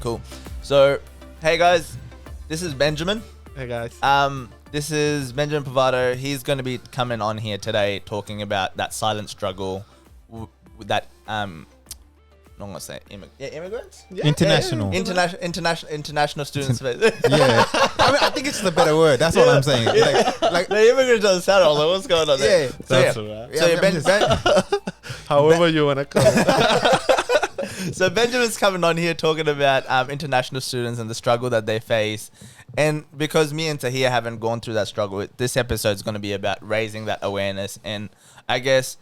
cool. So, hey guys, this is Benjamin. Hey guys. This is Benjamin Poveda. He's going to be coming on here today talking about that silent struggle with that I'm not gonna say immigrants. Yeah. International students. Yeah, I think it's the better word. That's what I'm saying. Like the immigrants doesn't sound all like what's going on there. Yeah, that's right. So However you want to call it. So Benjamin's coming on here talking about international students and the struggle that they face. And because me and Tahir haven't gone through that struggle, this episode is going to be about raising that awareness and I guess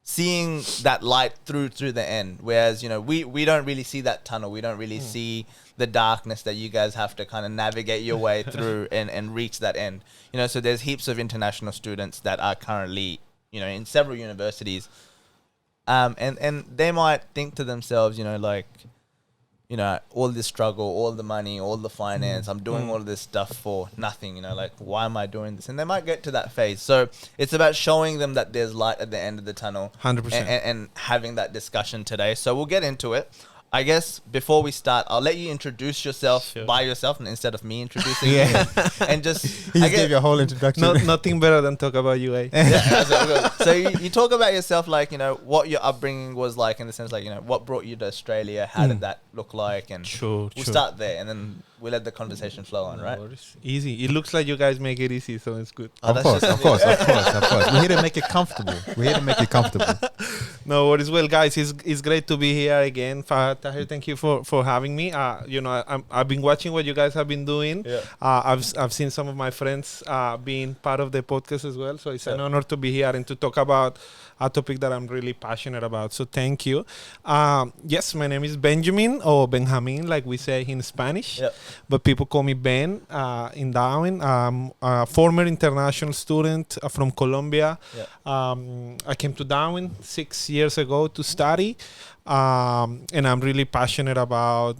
seeing that light through the end. Whereas, we don't really see that tunnel. We don't really see the darkness that you guys have to kind of navigate your way through and reach that end. So there's heaps of international students that are currently, in several universities. And they might think to themselves, all this struggle, all the money, all the finance, I'm doing all of this stuff for nothing, why am I doing this? And they might get to that phase. So it's about showing them that there's light at the end of the tunnel. 100%. And having that discussion today. So we'll get into it. I guess before we start, I'll let you introduce yourself by yourself instead of me introducing you. And just... He just gave you a whole introduction. Nothing better than talk about you, eh? So you talk about yourself, what your upbringing was like in the sense, what brought you to Australia? How did that look like? And we'll start there and then we'll let the conversation flow on, right? Easy. It looks like you guys make it easy, so it's good. Of course. We're here to make it comfortable. No worries. Well, guys, it's great to be here again. Tahir, thank you for having me. I've been watching what you guys have been doing. Yeah. I've seen some of my friends being part of the podcast as well. So it's an honor to be here and to talk about a topic that I'm really passionate about. So thank you. Yes, my name is Benjamin or Benjamin, like we say in Spanish. Yep. But people call me Ben in Darwin. I'm a former international student from Colombia. Yep. I came to Darwin 6 years ago to study. And I'm really passionate about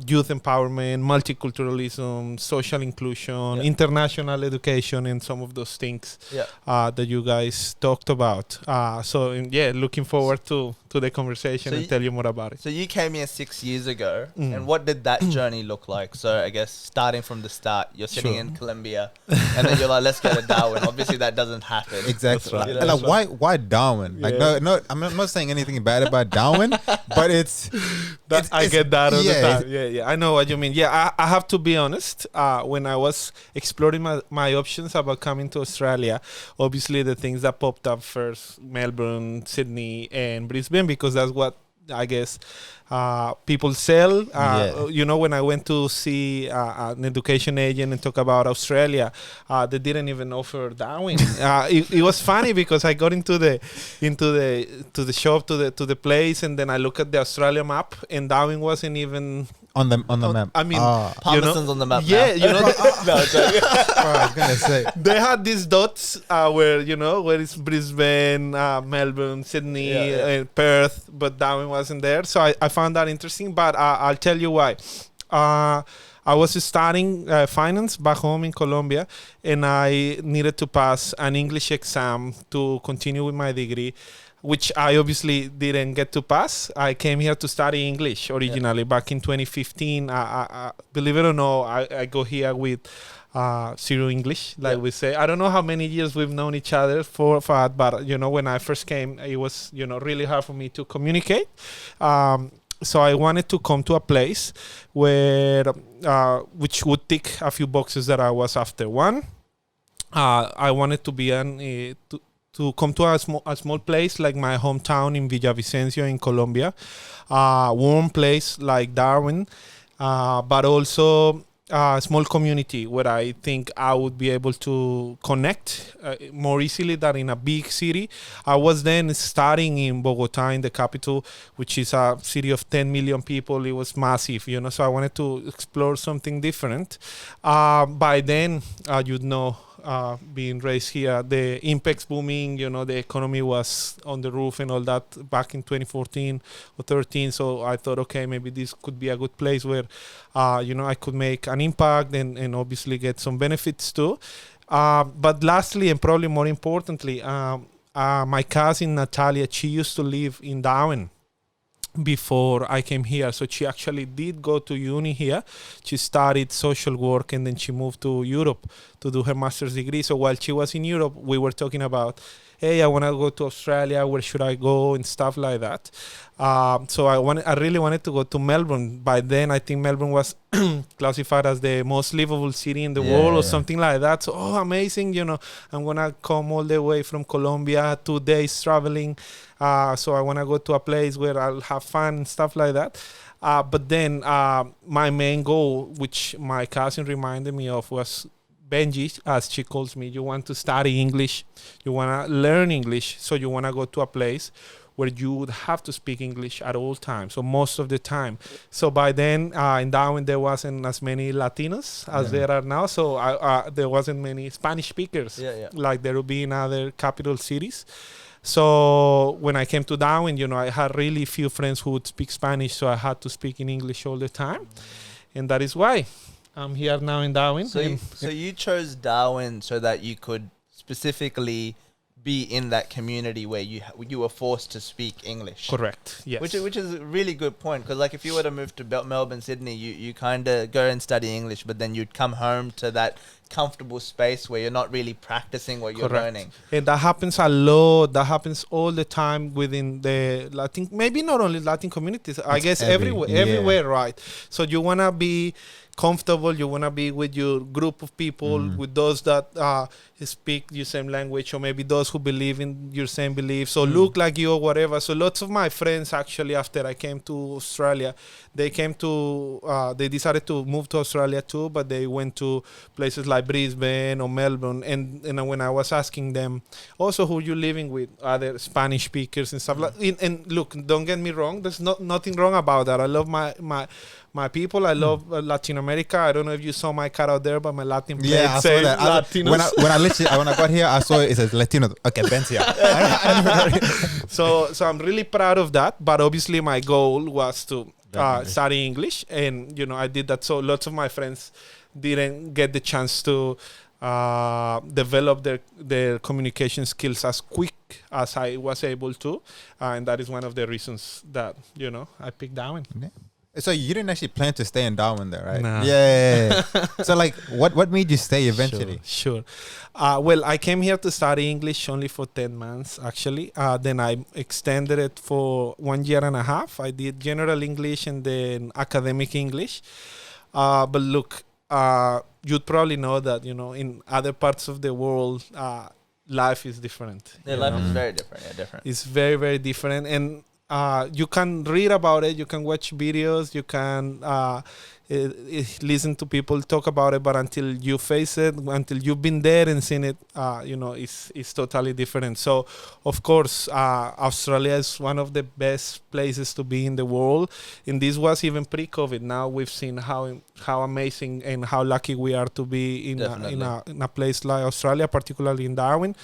youth empowerment, multiculturalism, social inclusion, international education, and some of those things that you guys talked about. Looking forward to the conversation and tell you more about it. So you came here 6 years ago, and what did that journey look like? So I guess starting from the start, you're sitting in Colombia, and then you're like, let's go to Darwin. Obviously, that doesn't happen. Exactly. Right. Why Darwin? No, I'm not saying anything bad about Darwin. But I get that all the time. Yeah, I know what you mean. Yeah, I have to be honest. When I was exploring my options about coming to Australia, obviously the things that popped up first, Melbourne, Sydney, and Brisbane, because that's what I guess people sell. When I went to see an education agent and talk about Australia, they didn't even offer Darwin. It was funny because I got into the shop to the place, and then I look at the Australia map, and Darwin wasn't even on the map. I mean, Palmerston's on the map. Yeah, now. I was gonna say they had these dots where it's Brisbane, Melbourne, Sydney, Perth, but Darwin wasn't there. So I found that interesting, but I'll tell you why. I was studying finance back home in Colombia, and I needed to pass an English exam to continue with my degree, which I obviously didn't get to pass. I came here to study English originally back in 2015. I believe it or not, I go here with zero English, we say. I don't know how many years we've known each other for but when I first came, it was really hard for me to communicate. So I wanted to come to a place where which would tick a few boxes that I was after. One, I wanted to be to come to a small place like my hometown in Villavicencio in Colombia, warm place like Darwin, but also a small community where I think I would be able to connect more easily than in a big city. I was then studying in Bogota, in the capital, which is a city of 10 million people. It was massive, so I wanted to explore something different. By then, being raised here, the impact's booming, the economy was on the roof and all that back in 2014 or 13. So I thought, okay, maybe this could be a good place where, I could make an impact and obviously get some benefits too. But lastly, and probably more importantly, my cousin Natalia, she used to live in Darwin. before I came here. So she actually did go to uni here. She studied social work and then she moved to Europe to do her master's degree. So while she was in Europe, we were talking about, hey, I want to go to Australia. Where should I go and stuff like that. So I really wanted to go to Melbourne. By then, I think Melbourne was classified as the most livable city in the world or something like that. So, amazing. I'm going to come all the way from Colombia, 2 days traveling. So I want to go to a place where I'll have fun and stuff like that. But then my main goal, which my cousin reminded me of, was Benji, as she calls me. You want to study English. You want to learn English. So you want to go to a place where you would have to speak English at all times, so most of the time. So by then, in Darwin, there wasn't as many Latinos as there are now. So there wasn't many Spanish speakers like there would be in other capital cities. So when I came to Darwin, I had really few friends who would speak Spanish, so I had to speak in English all the time. And that is why I'm here now in Darwin. So you chose Darwin so that you could specifically be in that community where you were forced to speak English. Correct. Yes. Which is a really good point, because like if you were to move to Melbourne, Sydney, you kind of go and study English, but then you'd come home to that comfortable space where you're not really practicing what you're learning. And that happens a lot. That happens all the time within the Latin, maybe not only Latin communities, I guess everywhere, right? So you want to be comfortable, you want to be with your group of people, with those that speak your same language, or maybe those who believe in your same beliefs, or look like you or whatever. So lots of my friends, actually, after I came to Australia, they decided to move to Australia too, but they went to places like Brisbane or Melbourne. And when I was asking them, also, who you living with, other Spanish speakers and stuff like. And look, don't get me wrong, there's nothing wrong about that. I love my people. I love Latin America. I don't know if you saw my car out there, but my Latin plate I saw that. When I got here, I saw it says Latino. Okay, Ben's here. So I'm really proud of that. But obviously, my goal was to study English, and I did that. So lots of my friends didn't get the chance to develop their communication skills as quick as I was able to, and that is one of the reasons that I picked Darwin. Yeah. So you didn't actually plan to stay in Darwin there, right? No. Yeah. So like, what made you stay eventually? Sure. Well, I came here to study English only for 10 months, actually. Then I extended it for 1 year and a half. I did general English and then academic English. But look, you'd probably know that, in other parts of the world, life is different. Yeah, life is very different. Yeah, different. It's very, very different. And you can read about it, you can watch videos, you can listen to people talk about it, but until you face it, until you've been there and seen it, it's totally different. So, of course, Australia is one of the best places to be in the world, and this was even pre-COVID. Now we've seen how amazing and how lucky we are to be in a place like Australia, particularly in Darwin.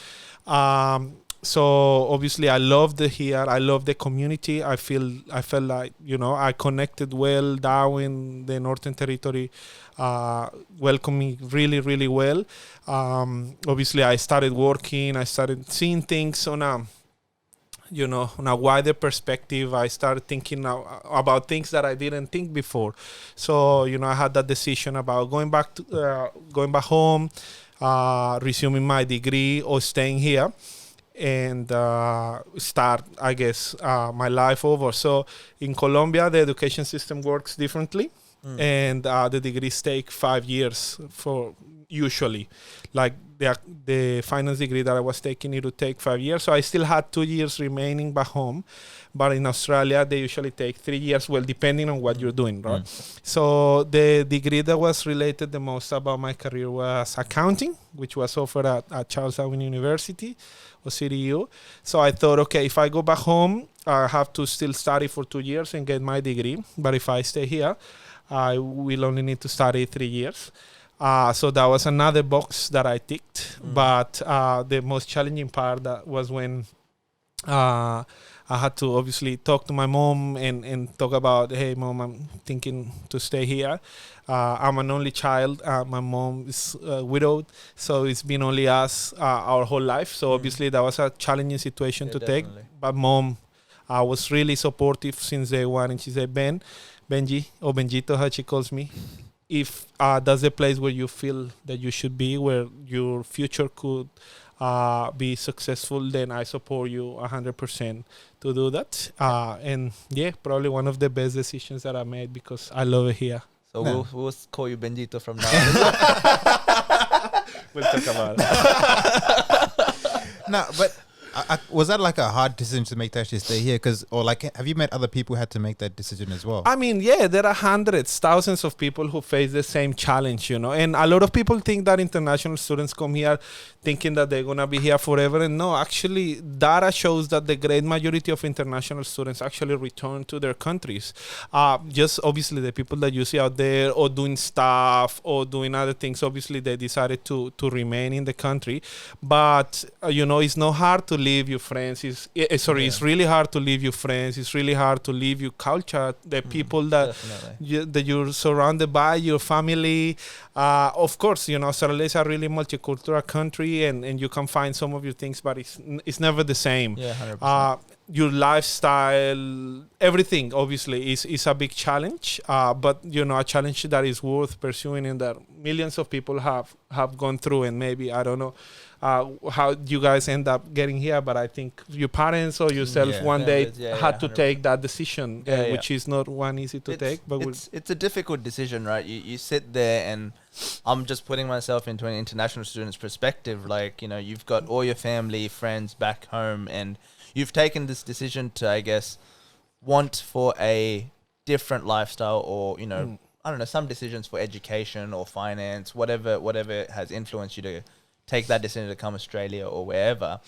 So obviously I loved it here. I love the community. I felt like, I connected well. Darwin, the Northern Territory, welcomed me really, really well. Obviously I started working. I started seeing things on a wider perspective. I started thinking about things that I didn't think before. So, I had that decision about going back home, resuming my degree, or staying here and start, I guess, my life over. So in Colombia, the education system works differently, and the degrees take 5 years for usually. Like the finance degree that I was taking, it would take 5 years. So I still had 2 years remaining back home. But in Australia, they usually take 3 years, well, depending on what you're doing, right? So the degree that was related the most about my career was accounting, which was offered at Charles Darwin University, or CDU. So I thought, okay, if I go back home, I have to still study for 2 years and get my degree. But if I stay here, I will only need to study 3 years. So that was another box that I ticked. But the most challenging part that was when I had to obviously talk to my mom and talk about, hey, Mom, I'm thinking to stay here. I'm an only child. My mom is widowed, so it's been only us our whole life. So obviously that was a challenging situation to take. But Mom was really supportive since day one. And she said, Benji, or Benjito, how she calls me, if that's the place where you feel that you should be, where your future could be successful, then I support you 100% to do that. And yeah, probably one of the best decisions that I made because I love it here. So we'll call you Benjito from now on. We'll talk about it. No, but was that like a hard decision to make to actually stay here? Or like, have you met other people who had to make that decision as well? I mean, yeah, there are hundreds, thousands of people who face the same challenge, you know. And a lot of people think that international students come here thinking that they're going to be here forever. And no, actually, data shows that the great majority of international students actually return to their countries. Just obviously the people that you see out there or doing stuff or doing other things, obviously they decided to remain in the country. But, you know, it's not hard to leave your friends. It's really hard to leave your friends. It's really hard to leave your culture, the people that you're surrounded by, your family. Of course, you know, Australia is a really multicultural country, and you can find some of your things, but it's never the same. Yeah, 100%. Your lifestyle, everything, obviously, is a big challenge. But, you know, a challenge that is worth pursuing and that millions of people have gone through. And maybe, I don't know, how you guys end up getting here, but I think your parents or yourself one day had to take that decision, which is not one easy to take. But it's a difficult decision, right? You sit there, and I'm just putting myself into an international student's perspective. Like, you know, you've got all your family, friends back home, and you've taken this decision to, I guess, want for a different lifestyle, or, you know, I don't know, some decisions for education or finance, whatever has influenced you to take that decision to come Australia or wherever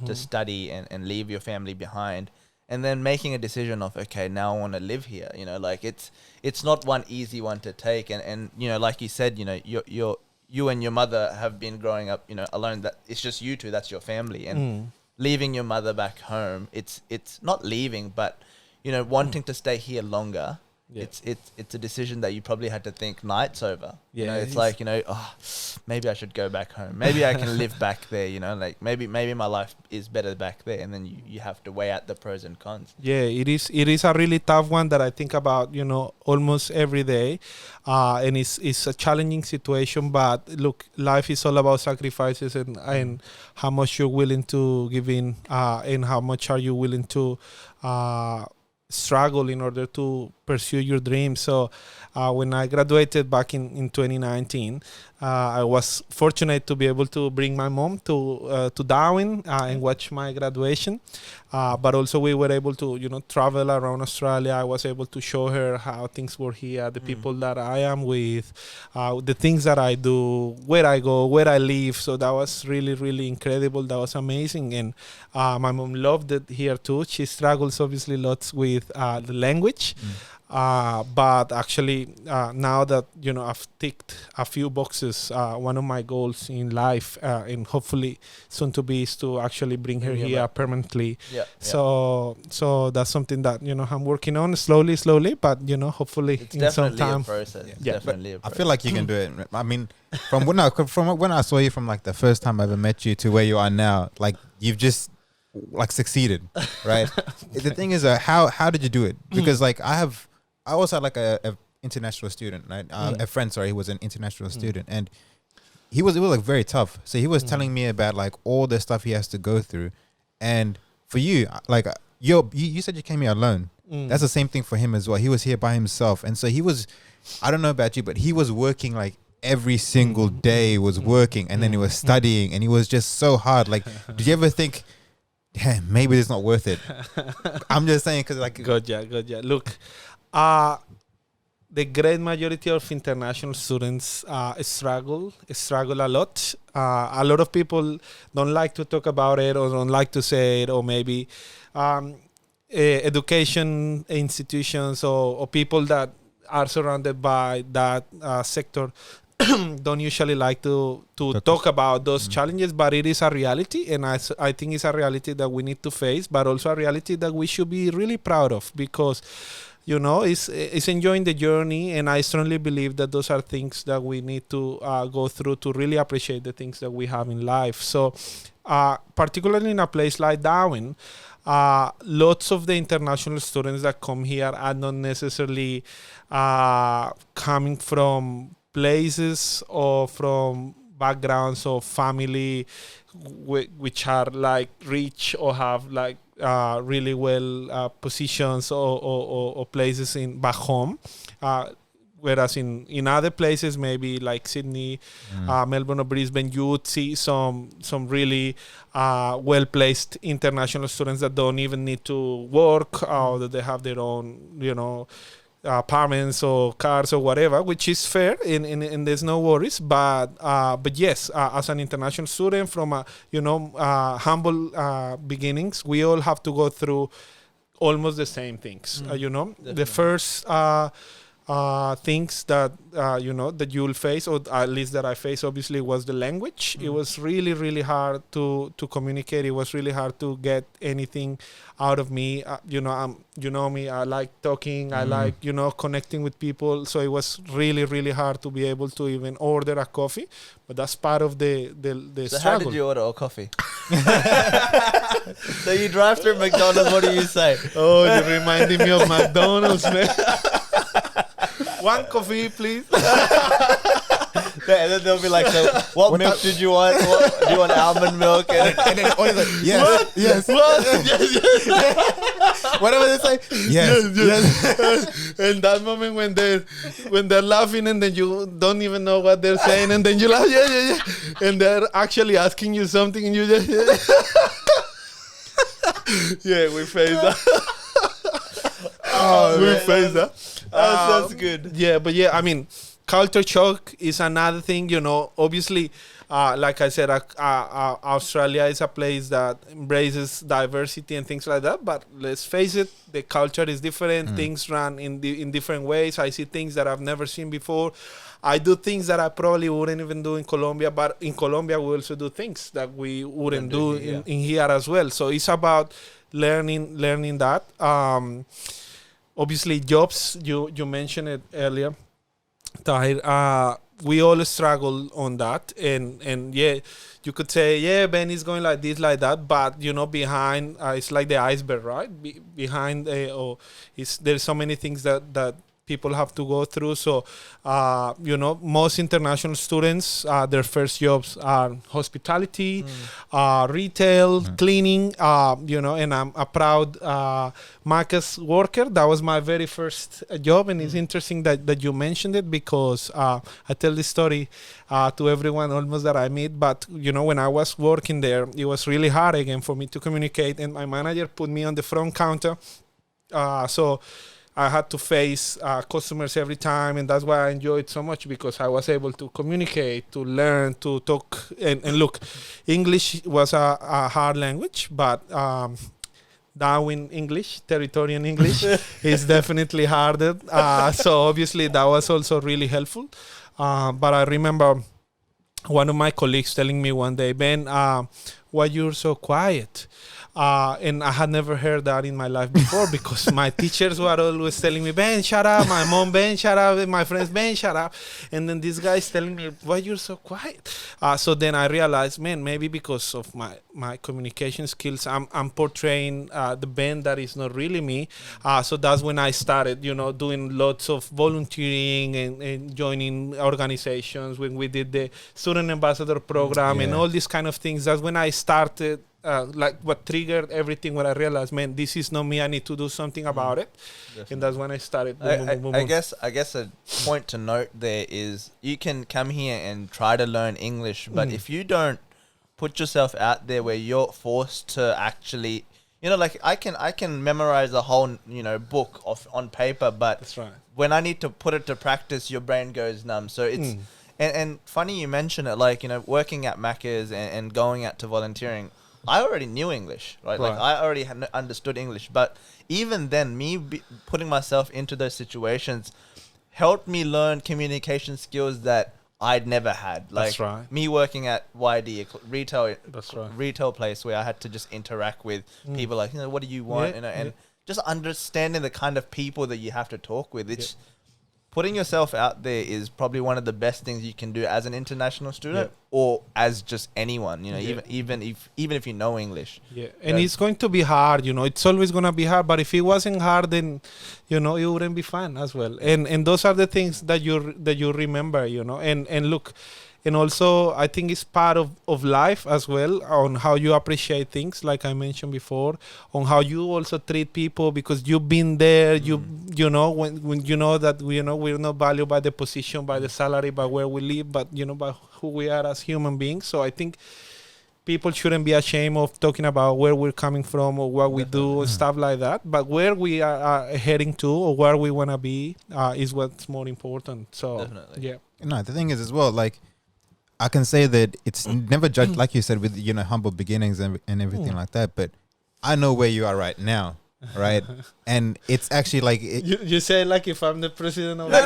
to study and leave your family behind, and then making a decision of, okay, now I want to live here. You know, like it's not one easy one to take, and you know, like you said, you know, you and your mother have been growing up, you know, alone. That it's just you two, that's your family, and leaving your mother back home, it's not leaving, but you know, wanting to stay here longer. Yeah. It's a decision that you probably had to think nights over. Yeah, you know, it's like, you know, oh, maybe I should go back home. Maybe I can live back there. You know, like maybe my life is better back there. And then you have to weigh out the pros and cons. Yeah, it is a really tough one that I think about, you know, almost every day, and it's a challenging situation. But look, life is all about sacrifices and how much you're willing to give in, and how much are you willing to struggle in order to pursue your dreams. So when I graduated back in 2019, I was fortunate to be able to bring my mom to Darwin and watch my graduation. But also we were able to, you know, travel around Australia. I was able to show her how things were here, the people that I am with, the things that I do, where I go, where I live. So that was really, really incredible. That was amazing. And my mom loved it here too. She struggles obviously lots with the language. But actually, now that, you know, I've ticked a few boxes, one of my goals in life, and hopefully soon to be, is to actually bring her here permanently. So that's something that, you know, I'm working on slowly, but, you know, hopefully it's in some time. It's definitely a process. I feel like you can do it. I mean, from when I saw you, from like the first time I ever met you to where you are now, like you've just like succeeded, right? The thing is, how did you do it? Because like I also had like a international student, right? A friend, sorry, he was an international student, and it was like very tough. So he was telling me about like all the stuff he has to go through, and for you, like you said you came here alone. That's the same thing for him as well. He was here by himself, and so he was. I don't know about you, but he was working like every single day was working, and then he was studying, and he was just so hard. Like, did you ever think, yeah, maybe it's not worth it? I'm just saying, because like, Gotcha. Look, the great majority of international students struggle a lot. A lot of people don't like to talk about it, or don't like to say it, or maybe education institutions or people that are surrounded by that sector don't usually like to talk about those challenges, but it is a reality, and I think it's a reality that we need to face, but also a reality that we should be really proud of, because, you know, it's enjoying the journey, and I strongly believe that those are things that we need to go through to really appreciate the things that we have in life. So particularly in a place like Darwin, lots of the international students that come here are not necessarily coming from places or from backgrounds of family which are like rich or have like really well positions or places in back home. Whereas in other places, maybe like Sydney, Melbourne or Brisbane, you would see some really well-placed international students that don't even need to work, or that they have their own, apartments or cars or whatever, which is fair, and there's no worries. But yes, as an international student from humble beginnings, we all have to go through almost the same things. Definitely. The first things that that you will face, or at least that I faced, obviously was the language. It was really, really hard to communicate. It was really hard to get anything out of me. Me, I like talking. I like connecting with people. So it was really, really hard to be able to even order a coffee. But that's part of the So struggle. how did you order a coffee? So you drive through McDonald's. What do you say? Oh, you're reminding me of McDonald's, man. One coffee, please. And then they'll be like, "So, what milk did you want? Do you want almond milk?" And then always like, yes. Whatever they say, yes. And that moment when they're laughing and then you don't even know what they're saying, and then you laugh, yeah, and they're actually asking you something, and you just yeah, we face that. We face that. That's good. Yeah, but yeah, I mean, culture shock is another thing. Obviously, like I said, Australia is a place that embraces diversity and things like that. But let's face it, the culture is different. Things run in different ways. I see things that I've never seen before. I do things that I probably wouldn't even do in Colombia. But in Colombia, we also do things that we wouldn't do in here as well. So it's about learning that. Obviously, jobs, you mentioned it earlier, Tahir. We all struggle on that. And yeah, you could say, yeah, Ben is going like this, like that. But, behind, it's like the iceberg, right? Behind, there's so many things that people have to go through. So, most international students, their first jobs are hospitality, retail, cleaning, and I'm a proud Marcus worker. That was my very first job. And it's interesting that you mentioned it, because I tell this story to everyone almost that I meet. But, when I was working there, it was really hard again for me to communicate. And my manager put me on the front counter. So I had to face customers every time, and that's why I enjoyed so much, because I was able to communicate, to learn, to talk. And look, English was a hard language, but Darwin English, Territorian English, is definitely harder. So obviously that was also really helpful. But I remember one of my colleagues telling me one day, Ben, why you're so quiet? And I had never heard that in my life before, because my teachers were always telling me, Ben, shut up. My mom, Ben, shut up. My friends, Ben, shut up. And then this guy is telling me, why you're so quiet? So then I realized, man, maybe because of my communication skills, I'm portraying the Ben that is not really me. So that's when I started, doing lots of volunteering and joining organizations. When we did the student ambassador program and all these kind of things, that's when I started. Like what triggered everything, when I realized, man, this is not me. I need to do something about it. Definitely. And that's when I started. I guess a point to note there is, you can come here and try to learn English, but if you don't put yourself out there where you're forced to actually, like I can memorize a whole book on paper, but that's right. When I need to put it to practice, your brain goes numb. So it's and funny you mention it, like working at Macca's and going out to volunteering. I already knew English, right? Like I already understood English, but even then, putting myself into those situations helped me learn communication skills that I'd never had. Like that's right. Me working at YD, retail, that's right. Retail place where I had to just interact with people, like what do you want, and just understanding the kind of people that you have to talk with. putting yourself out there is probably one of the best things you can do as an international student or as just anyone, you know, even if you know English. Yeah, and it's going to be hard, you know. It's always going to be hard, but if it wasn't hard, then, you know, it wouldn't be fun as well. And those are the things that you remember, you know. And look, and also I think it's part of life as well, on how you appreciate things, like I mentioned before, on how you also treat people, because you've been there. You know, when you know that we're not valued by the position, by the salary, by where we live, but, you know, by who we are as human beings. So I think people shouldn't be ashamed of talking about where we're coming from or what we do and stuff like that. But where we are heading to, or where we want to be, is what's more important. So Definitely. yeah. No, the thing is as well, like, I can say that it's never judged, like you said, with, you know, humble beginnings and everything like that. But I know where you are right now, right? And it's actually like You say like if I'm the president of no,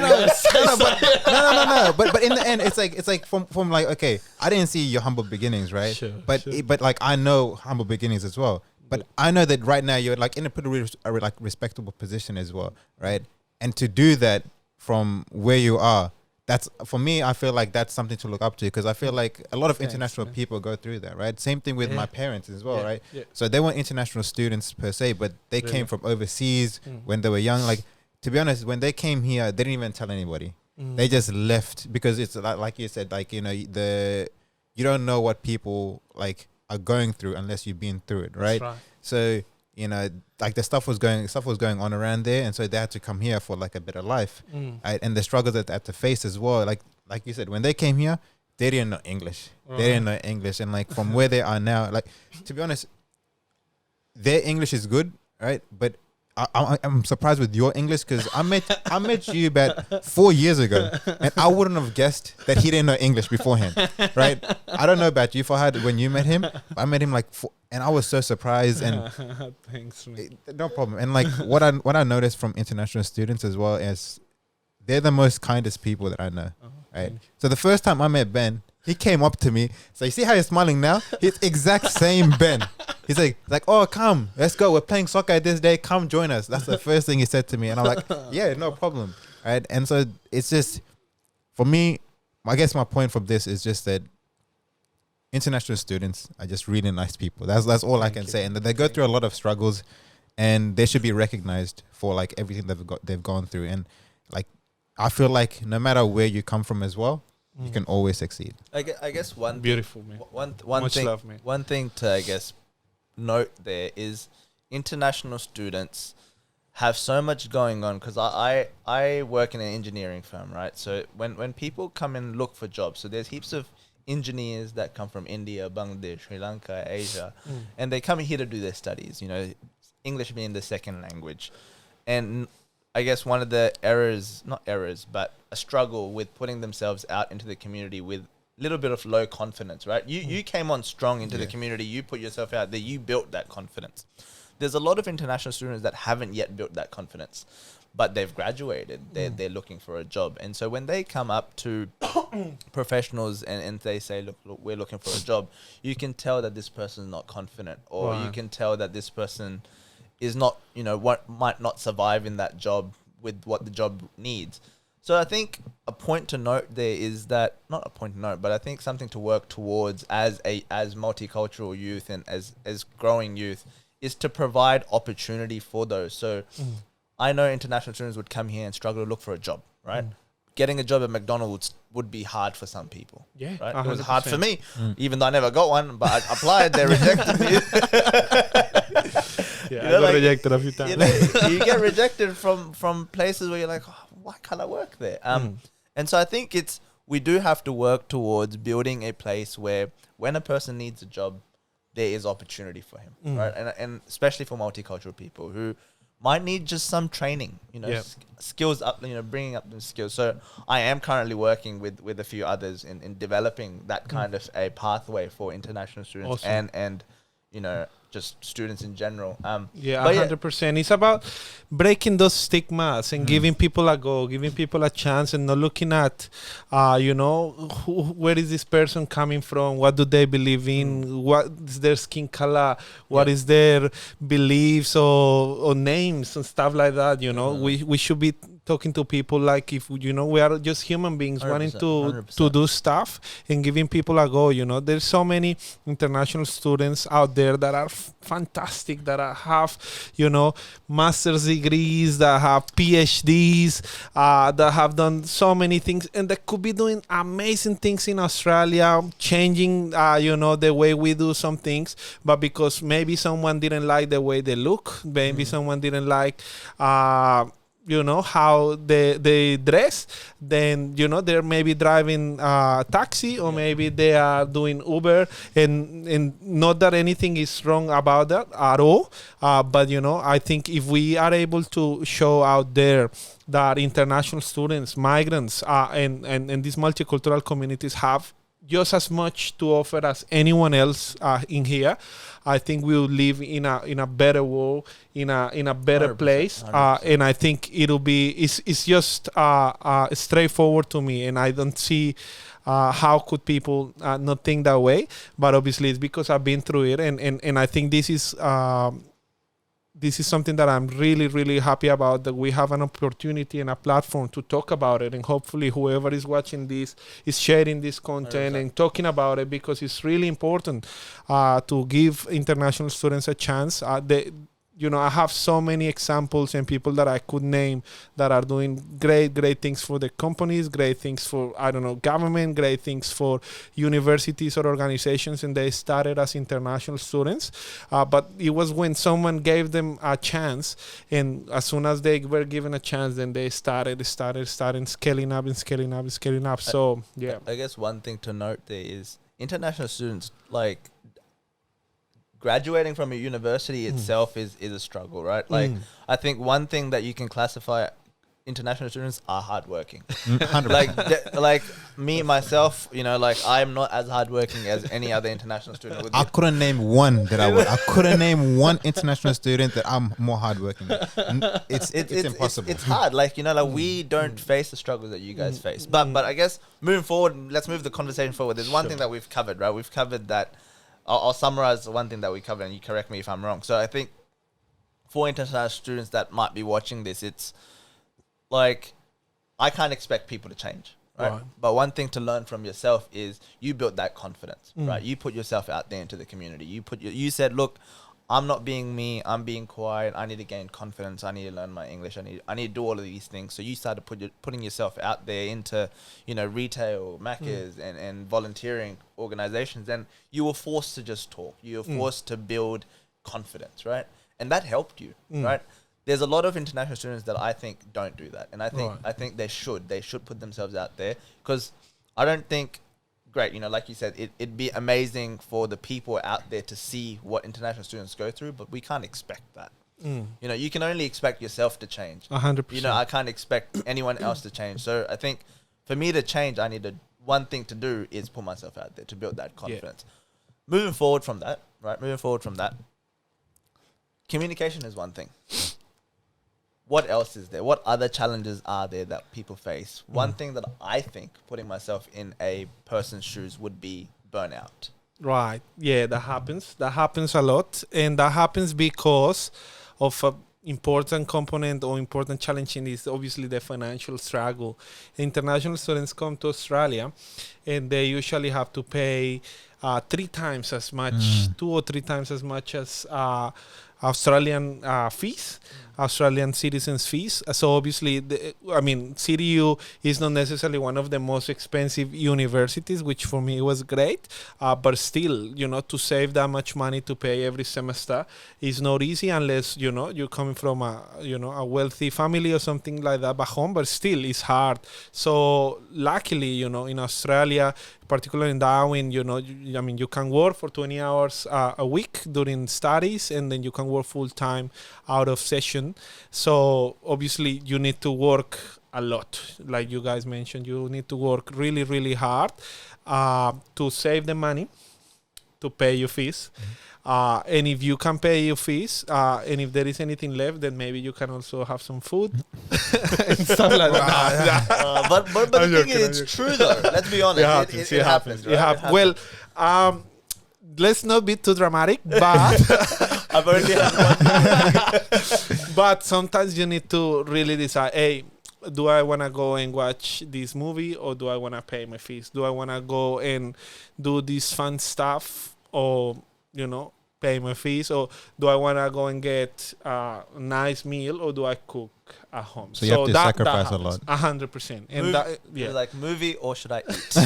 but in the end, it's like from like, okay, I didn't see your humble beginnings, right? Sure, but but like I know humble beginnings as well. But I know that right now you're like in a pretty like respectable position as well, right? And to do that from where you are, that's, for me, I feel like that's something to look up to, because I feel like a lot of international people go through that, right? Same thing with my parents as well, right? Yeah. So they weren't international students per se, but they came from overseas when they were young. Like, to be honest, when they came here, they didn't even tell anybody. They just left, because it's like you said, like, you know, you don't know what people like are going through unless you've been through it, right? That's right. So, you know, like the stuff was going on around there, and so they had to come here for like a better life, right? And the struggles that they had to face as well. Like you said, when they came here, they didn't know English. They didn't know English, and like from where they are now, like, to be honest, their English is good, right? But I'm surprised with your English, because I met you about 4 years ago, and I wouldn't have guessed that he didn't know English beforehand, right? I don't know about you, Fahad, when you met him. I met him like and I was so surprised. And thanks, man. No problem. And like what I noticed from international students as well is they're the most kindest people that I know, right? So the first time I met Ben, he came up to me. So you see how he's smiling now? He's exact same Ben. He's like, oh, come, let's go. We're playing soccer this day. Come join us. That's the first thing he said to me. And I'm like, yeah, no problem. Right. And so it's just, for me, I guess my point from this is just that international students are just really nice people. That's all I can say. And they go through a lot of struggles, and they should be recognized for like everything they've gone through. And like, I feel like no matter where you come from as well, you can always succeed. I guess one Beautiful, man. Much thing, love, man. one thing to, I guess, note there is international students have so much going on, because I work in an engineering firm, right? So when people come and look for jobs, so there's heaps of engineers that come from India, Bangladesh, Sri Lanka, Asia, and they come here to do their studies, you know, English being the second language. And I guess one of the not errors, but a struggle with putting themselves out into the community with a little bit of low confidence, right? You came on strong into the community, you put yourself out there, you built that confidence. There's a lot of international students that haven't yet built that confidence, but they've graduated, they're looking for a job. And so when they come up to professionals and they say, look, we're looking for a job, you can tell that this person's not confident, or you can tell that this person is not, you know, what might not survive in that job with what the job needs. So I think a point to note there is that, not a point to note, but I think something to work towards as multicultural youth and as growing youth is to provide opportunity for those. So I know international students would come here and struggle to look for a job, right? Getting a job at McDonald's would be hard for some people. Yeah, right? 100%. It was hard for me, even though I never got one, but I applied, they rejected me. Yeah, I got rejected a few times. You know, you get rejected from places where you're like, oh, why can't I work there? And so I think we do have to work towards building a place where when a person needs a job, there is opportunity for him, right? And especially for multicultural people who might need just some training, you know, skills up, you know, bringing up the skills. So I am currently working with a few others in developing that kind of a pathway for international students and you know, just students in general. 100%. It's about breaking those stigmas and giving people a go, giving people a chance, and not looking at, you know, where is this person coming from? What do they believe in? What is their skin color? What is their beliefs or names and stuff like that? You know, we should be talking to people like if we are just human beings 100%, wanting to 100%. do stuff and giving people a go. There's so many international students out there that are fantastic, that have master's degrees, that have PhDs, that have done so many things, and that could be doing amazing things in Australia, changing the way we do some things, but because maybe someone didn't like the way they look, maybe someone didn't like how they dress, then they're maybe driving taxi, or maybe they are doing Uber, and not that anything is wrong about that at all, but I think if we are able to show out there that international students, migrants, and these multicultural communities have just as much to offer as anyone else in here, I think we'll live in a better world, in a better 100%, place, 100%. and I think it's just straightforward to me, and I don't see how could people not think that way. But obviously, it's because I've been through it, and I think this is something that I'm really, really happy about, that we have an opportunity and a platform to talk about it. And hopefully whoever is watching this is sharing this content 100%. and talking about it, because it's really important to give international students a chance. I have so many examples and people that I could name that are doing great things for the companies, great things for, government, great things for universities or organizations, and they started as international students. But it was when someone gave them a chance, and as soon as they were given a chance, then they started scaling up. So, yeah. I guess one thing to note there is international students, like, graduating from a university itself is a struggle, right? Like, I think one thing that you can classify international students are hardworking. 100%. like me, myself, I'm not as hardworking as any other international student. I couldn't name one that I would. I couldn't name one international student that I'm more hardworking than. It's impossible. It's hard. We don't face the struggles that you guys face. But I guess moving forward, let's move the conversation forward. There's one thing that we've covered, right? We've covered that. I'll summarize one thing that we covered, and you correct me if I'm wrong. So I think for international students that might be watching this, it's like, I can't expect people to change, right? But one thing to learn from yourself is you built that confidence, right? You put yourself out there into the community. You said, look, I'm not being me. I'm being quiet. I need to gain confidence. I need to learn my English. I need to do all of these things. So you started putting yourself out there into, retail, Macca's, and volunteering organizations. And you were forced to just talk. You were forced to build confidence, right? And that helped you, right? There's a lot of international students that I think don't do that. And I think they should put themselves out there, because I don't think, great, like you said, it'd be amazing for the people out there to see what international students go through, but we can't expect that. You can only expect yourself to change. 100%. I can't expect anyone else to change. So I think for me to change, one thing to do is put myself out there to build that confidence. Moving forward from that, communication is one thing. What else is there? What other challenges are there that people face? One thing that I think, putting myself in a person's shoes, would be burnout. Right. Yeah, that happens. That happens a lot. And that happens because of an important component or important challenge is obviously the financial struggle. International students come to Australia, and they usually have to pay 3 times as much, 2 or 3 times as much as Australian fees, Australian citizens' fees. So obviously, CDU is not necessarily one of the most expensive universities, which for me was great. But still, to save that much money to pay every semester is not easy unless, you're coming from a wealthy family or something like that back home. But still, it's hard. So luckily, in Australia, particularly in Darwin, you can work for 20 hours a week during studies, and then you can work full time out of session. So obviously you need to work a lot. Like you guys mentioned, you need to work really, really hard to save the money to pay your fees. And if you can pay your fees, and if there is anything left, then maybe you can also have some food and stuff like that. But the thing is, it's true though. Let's be honest. It happens. Right? Well, let's not be too dramatic, but I've already had one. but sometimes you need to really decide, hey, do I want to go and watch this movie, or do I want to pay my fees? Do I want to go and do this fun stuff, or pay my fees, or do I want to go and get a nice meal, or do I cook at home? So you have to sacrifice a lot. 100%. And like, movie or should I eat?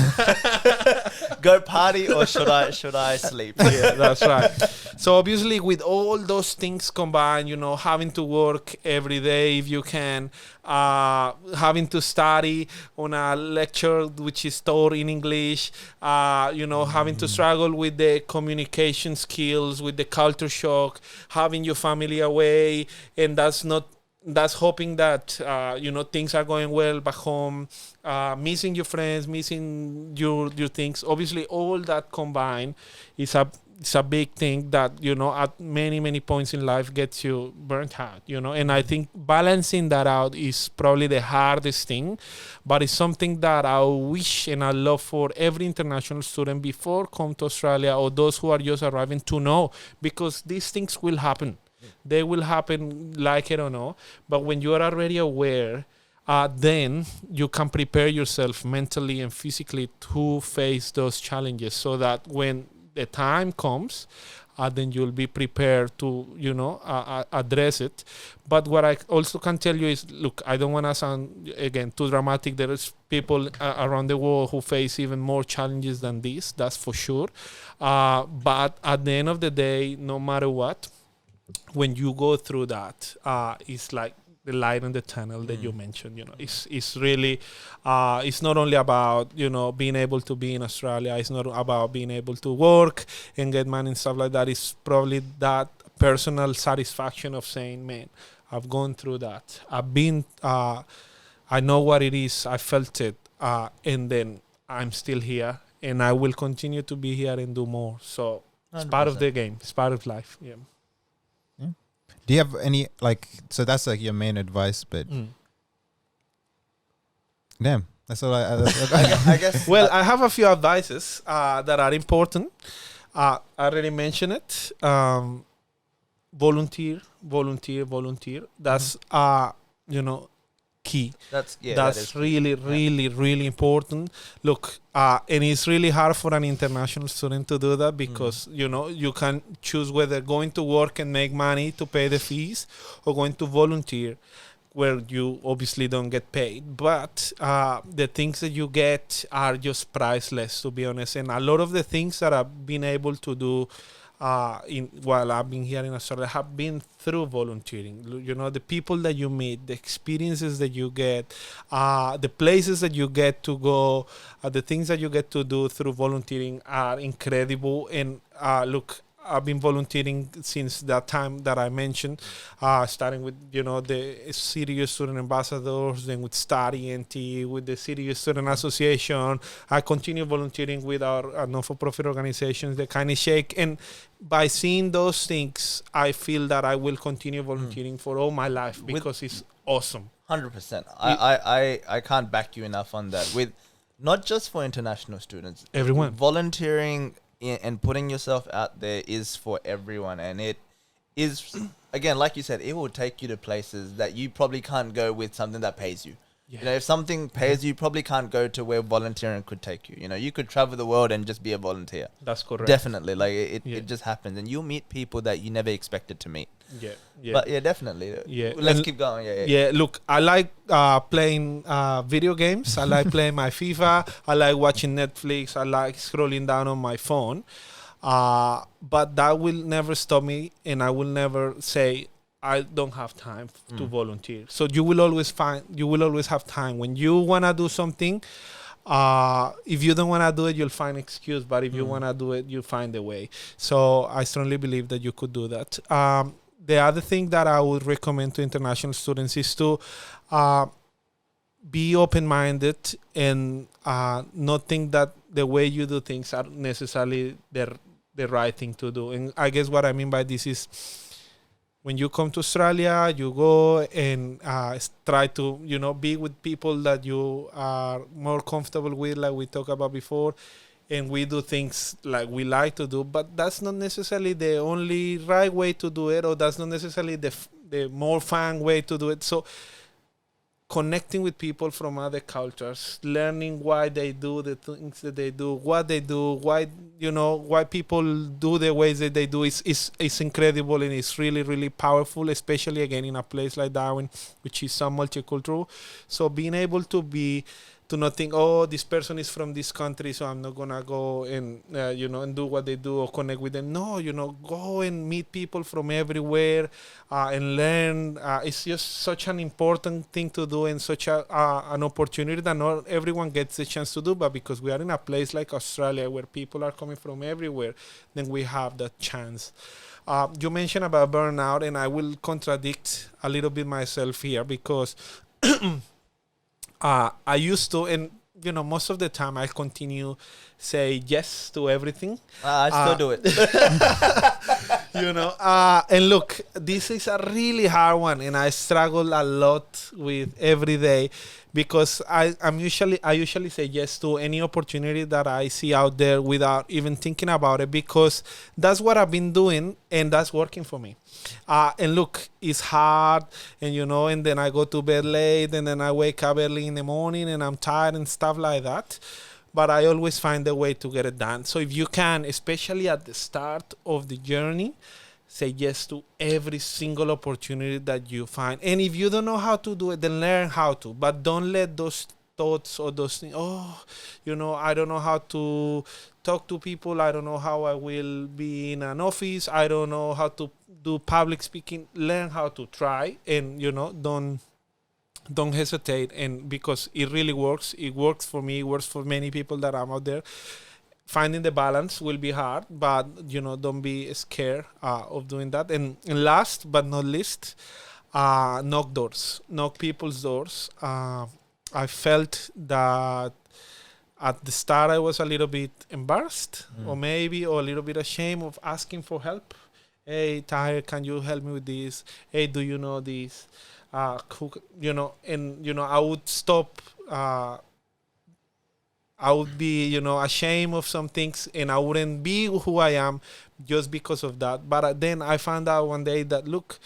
Go party or should I sleep? Yeah, that's right. So obviously, with all those things combined, having to work every day if you can, having to study on a lecture which is taught in English, having to struggle with the communication skills, with the culture shock, having your family away, and that's hoping that things are going well back home, missing your friends, missing your things. Obviously, all that combined is a big thing that at many points in life gets you burnt out. And I think balancing that out is probably the hardest thing, but it's something that I wish and I love for every international student before come to Australia, or those who are just arriving, to know, because these things will happen. They will happen, like it or not. But when you are already aware, then you can prepare yourself mentally and physically to face those challenges, so that when the time comes, then you'll be prepared to, address it. But what I also can tell you is, look, I don't want to sound, again, too dramatic. There is people around the world who face even more challenges than this, that's for sure. But at the end of the day, no matter what, when you go through that, it's like the light in the tunnel that you mentioned. It's really, it's not only about being able to be in Australia. It's not about being able to work and get money and stuff like that. It's probably that personal satisfaction of saying, man, I've gone through that. I've been, I know what it is. I felt it, and then I'm still here, and I will continue to be here and do more. So it's 100%. part of the game. It's part of life. Yeah. Do you have any, so that's like your main advice, but damn, that's all I guess. Well, I have a few advices that are important. I already mentioned it. Volunteer. That's, key. That's really important. Look, and it's really hard for an international student to do that, because you can choose whether going to work and make money to pay the fees, or going to volunteer, where you obviously don't get paid, but the things that you get are just priceless, to be honest. And a lot of the things that I've been able to do while I've been here in Australia have been through volunteering. The people that you meet, the experiences that you get, the places that you get to go, the things that you get to do through volunteering are incredible. And look, I've been volunteering since that time that I mentioned, starting with, the Serious Student Ambassadors, then with Study NT, with the Serious Student Association. I continue volunteering with our non-for-profit organizations, the Kindly Shake. And by seeing those things, I feel that I will continue volunteering for all my life, because it's awesome. 100%. I can't back you enough on that. With not just for international students, Everyone. Volunteering and putting yourself out there is for everyone, and it is, again, like you said, it will take you to places that you probably can't go with something that pays you. If something pays you probably can't go to where volunteering could take you. You could travel the world and just be a volunteer. That's correct. Definitely. It just happens, and you'll meet people that you never expected to meet. But definitely. Let's keep going. Look, I like playing video games. I like playing my FIFA. I like watching Netflix. I like scrolling down on my phone. But that will never stop me, and I will never say I don't have time to volunteer. So you will always have time. When you want to do something, if you don't want to do it, you'll find an excuse. But if you want to do it, you'll find a way. So I strongly believe that you could do that. The other thing that I would recommend to international students is to be open-minded and not think that the way you do things are necessarily the right thing to do. And I guess what I mean by this is, when you come to Australia, you go and try to, be with people that you are more comfortable with, like we talked about before. And we do things like we like to do, but that's not necessarily the only right way to do it, or that's not necessarily the more fun way to do it. So connecting with people from other cultures, learning why they do the things that they do, what they do, why people do the ways that they do is incredible, and it's really, really powerful, especially again in a place like Darwin, which is so multicultural. So being able to not think, oh, this person is from this country, so I'm not gonna go and and do what they do or connect with them. No, go and meet people from everywhere and learn. It's just such an important thing to do, and such an opportunity that not everyone gets the chance to do. But because we are in a place like Australia where people are coming from everywhere, then we have that chance. You mentioned about burnout, and I will contradict a little bit myself here because I used to, and most of the time I continue say yes to everything. I still do it. And look, this is a really hard one, and I struggle a lot with every day because I usually say yes to any opportunity that I see out there without even thinking about it, because that's what I've been doing and that's working for me. And look, it's hard, and and then I go to bed late, and then I wake up early in the morning, and I'm tired and stuff like that. But I always find a way to get it done. So if you can, especially at the start of the journey, say yes to every single opportunity that you find. And if you don't know how to do it, then learn how to. But don't let those thoughts or those things, I don't know how to talk to people. I don't know how I will be in an office. I don't know how to do public speaking. Learn how to try, and, don't hesitate. And because it really works. It works for me. It works for many people that I'm out there. Finding the balance will be hard, but don't be scared of doing that. And last but not least, knock people's doors. I felt that at the start I was a little bit embarrassed, or a little bit ashamed of asking for help. Hey, Tahir, can you help me with this? Hey, do you know this? I would stop. I would be, ashamed of some things, and I wouldn't be who I am just because of that. But then I found out one day that, look,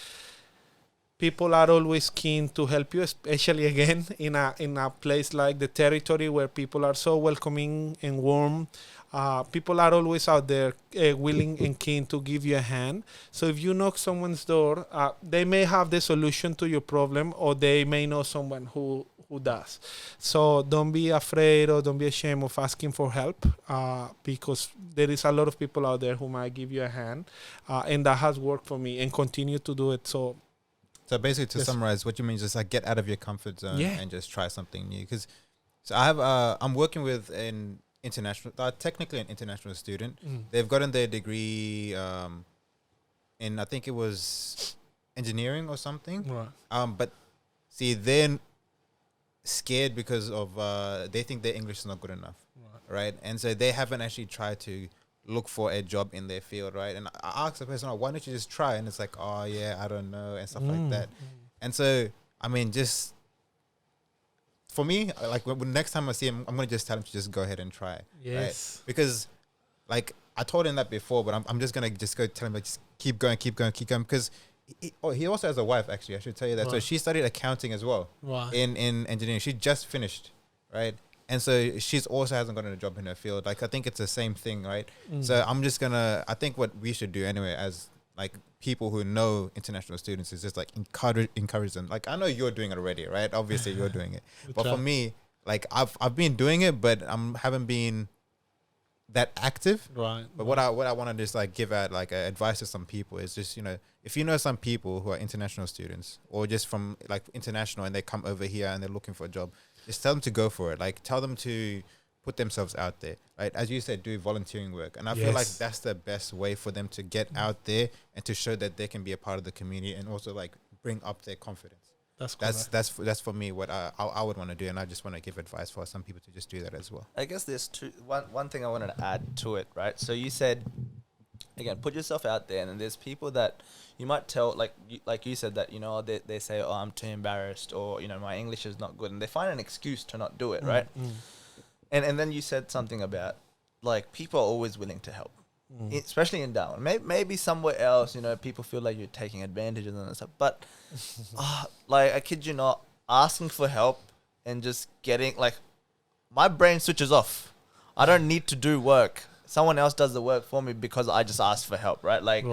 people are always keen to help you, especially again in a place like the Territory where people are so welcoming and warm. People are always out there willing and keen to give you a hand. So if you knock someone's door, they may have the solution to your problem, or they may know someone who does. So don't be afraid or don't be ashamed of asking for help, because there is a lot of people out there who might give you a hand, and that has worked for me and continue to do it. So basically, to summarize, what you mean is just like get out of your comfort zone and just try something new. Because I'm working with an international, technically an international student. They've gotten their degree in, I think it was engineering or something. Right. But see, they're scared because of they think their English is not good enough, right? And so they haven't actually tried to look for a job in their field, right? And I asked the person, why don't you just try? And it's like, oh yeah, I don't know, and stuff like that. And so I mean, just for me, like when next time I see him, I'm gonna just tell him to just go ahead and try. Yes. Right? Because like I told him that before, but I'm just gonna just go tell him, like, just keep going, because he also has a wife, actually. I should tell you that. Right. So she studied accounting as well. Right. In engineering. She just finished, right? And so she's also hasn't gotten a job in her field. Like, I think it's the same thing, right? So I think what we should do anyway, as like people who know international students, is just like encourage them. Like, I know you're doing it already, right? Obviously you're doing it. But for me, like I've been doing it, but haven't been that active. Right. But what I want to just like give out like advice to some people is just, if you know some people who are international students or just from like international and they come over here and they're looking for a job, just tell them to go for it. Like, tell them to put themselves out there, right? As you said, do volunteering work. And I feel like that's the best way for them to get out there and to show that they can be a part of the community and also like bring up their confidence. That's for me what I would want to do, and I just want to give advice for some people to just do that as well. I guess there's one thing I wanted to add to it, right? So you said, again, put yourself out there, and there's people that you might tell, like you said, that they say, oh, I'm too embarrassed, or my English is not good, and they find an excuse to not do it, right? And then you said something about like people are always willing to help. Especially in Darwin. Maybe somewhere else, people feel like you're taking advantage of them and stuff. But, like, I kid you not, asking for help and just getting like my brain switches off. I don't need to do work. Someone else does the work for me because I just asked for help, right? Like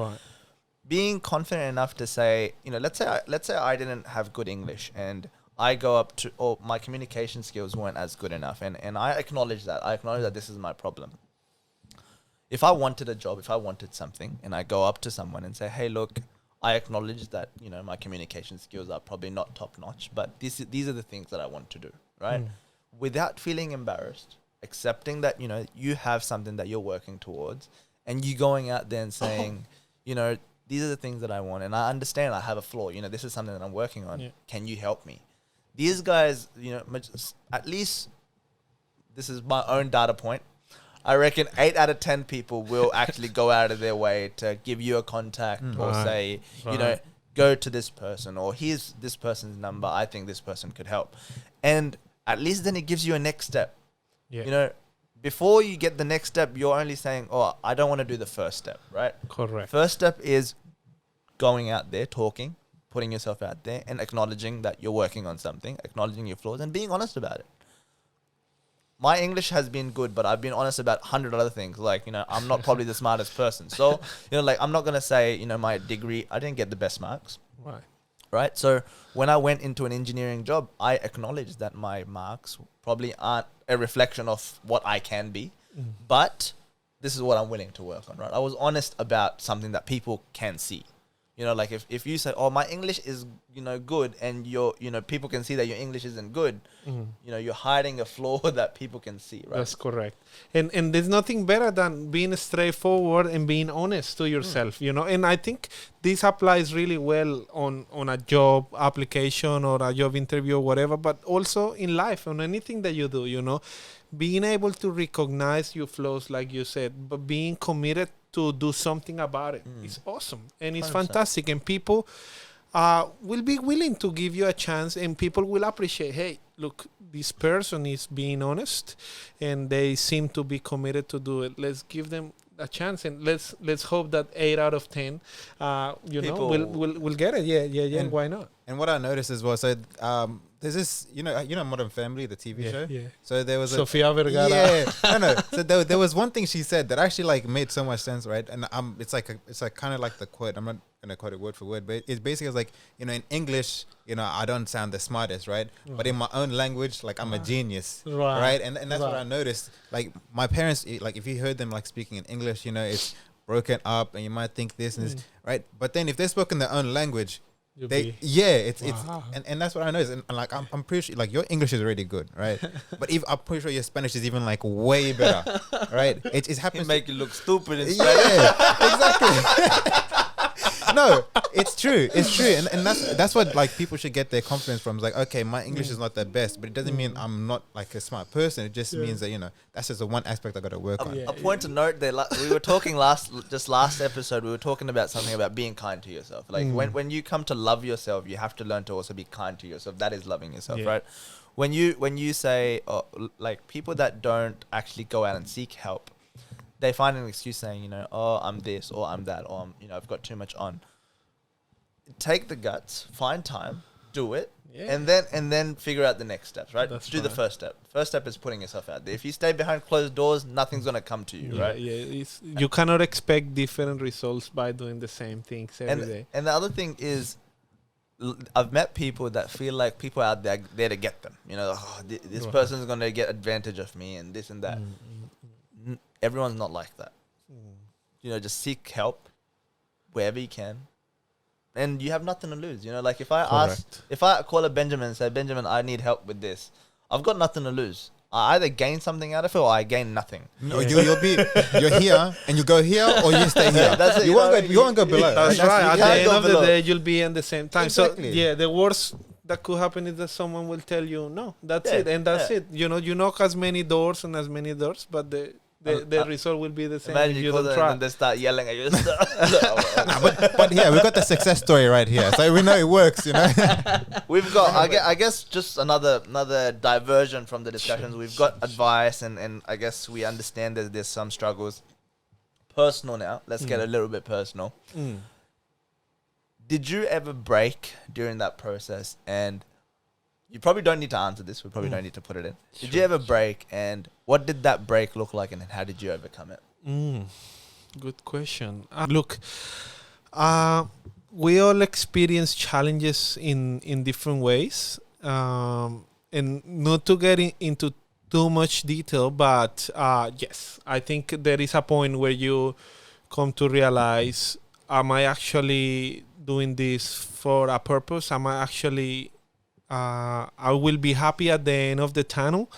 being confident enough to say, you know, let's say I didn't have good English and I go up to, or my communication skills weren't as good enough, and I acknowledge that. I acknowledge that this is my problem. If I wanted a job, if I wanted something, and I go up to someone and say, hey, look, I acknowledge that, you know, my communication skills are probably not top notch, but these are the things that I want to do, right? Without feeling embarrassed, accepting that, you know, you have something that you're working towards, and you going out there and saying, you know, these are the things that I want, and I understand I have a flaw. You know, this is something that I'm working on. Yeah. Can you help me? These guys, you know, at least this is my own data point. I reckon 8 out of 10 people will actually go out of their way to give you a contact or say, you know, go to this person, or here's this person's number. I think this person could help. And at least then it gives you a next step. Yeah. You know, before you get the next step, you're only saying, oh, I don't want to do the first step, right? Correct. First step is going out there, talking, putting yourself out there and acknowledging that you're working on something, acknowledging your flaws and being honest about it. My English has been good, but I've been honest about 100 other things. Like, you know, I'm not probably the smartest person. So, you know, like, I'm not going to say, you know, my degree, I didn't get the best marks. Right. So when I went into an engineering job, I acknowledged that my marks probably aren't a reflection of what I can be, but this is what I'm willing to work on, right? I was honest about something that people can see. You know, like if you say, oh, my English is, you know, good, and you know, people can see that your English isn't good, you know, you're hiding a flaw that people can see, right? That's correct. And there's nothing better than being straightforward and being honest to yourself, you know. And I think this applies really well on a job application or a job interview or whatever, but also in life, on anything that you do, you know. Being able to recognize your flaws, like you said, but being committed to do something about it is awesome, and it's 100%. Fantastic, and people will be willing to give you a chance, and people will appreciate, hey, look, this person is being honest and they seem to be committed to do it. Let's give them a chance, and let's hope that 8 out of 10 you people know will get it. Yeah, and why not? And what I noticed as well, so there's this, you know Modern Family, the TV show. Yeah. So there was Sofia Vergara. Yeah. No. So there was one thing she said that actually like made so much sense, right? And it's like kind of like the quote. I'm not gonna quote it word for word, but it's basically like, you know, in English, you know, I don't sound the smartest, right? But in my own language, like I'm a genius, right? And that's what I noticed. Like my parents, like if you heard them like speaking in English, you know, it's broken up, and you might think this and this, right? But then if they spoke in their own language, it's and that's what I know. And like I'm pretty sure like your English is already good, right? But I'm pretty sure your Spanish is even like way better, right? It happens to make you look stupid in Spanish. Yeah, exactly. No, it's true, and that's what like people should get their confidence from. It's like, okay, my English is not the best, but it doesn't mean I'm not like a smart person. It just means that, you know, that's just the one aspect I got to work on. A point to note there, we were talking last episode, we were talking about something about being kind to yourself. Like when you come to love yourself, you have to learn to also be kind to yourself. That is loving yourself, right? When you say, like people that don't actually go out and seek help, they find an excuse saying, you know, oh, I'm this or I'm that, or you know, I've got too much on. Take the guts, find time, do it, and then figure out the next steps, right? Do the first step. First step is putting yourself out there. If you stay behind closed doors, nothing's gonna come to you, right? Yeah, you cannot expect different results by doing the same things every day. And the other thing is, I've met people that feel like people out there to get them. You know, this person's gonna get advantage of me and this and that. Everyone's not like that. You know, just seek help wherever you can, and you have nothing to lose. You know, like if I call a Benjamin and say, Benjamin, I need help with this, I've got nothing to lose. I either gain something out of it or I gain nothing. No, you're here and you go here or you stay here. That's it. You won't go below. That's right. At the end of the day, you'll be in the same time. Exactly. So the worst that could happen is that someone will tell you, no, that's it, and that's it. You know, you knock as many doors, but the result will be the same. Imagine you don't try. And they start yelling at you. But yeah, we've got the success story right here, so we know it works. You know, we've got. I guess just another diversion from the discussions. We've got advice, and I guess we understand that there's some struggles. Personal now. Let's get a little bit personal. Did you ever break during that process? And You probably don't need to answer this. We probably don't need to put it in. Did you ever break, and what did that break look like, and how did you overcome it? Good question. Look, we all experience challenges in different ways, and not to get into too much detail, but yes, I think there is a point where you come to realize, am I actually doing this for a purpose? Am I actually I will be happy at the end of the tunnel?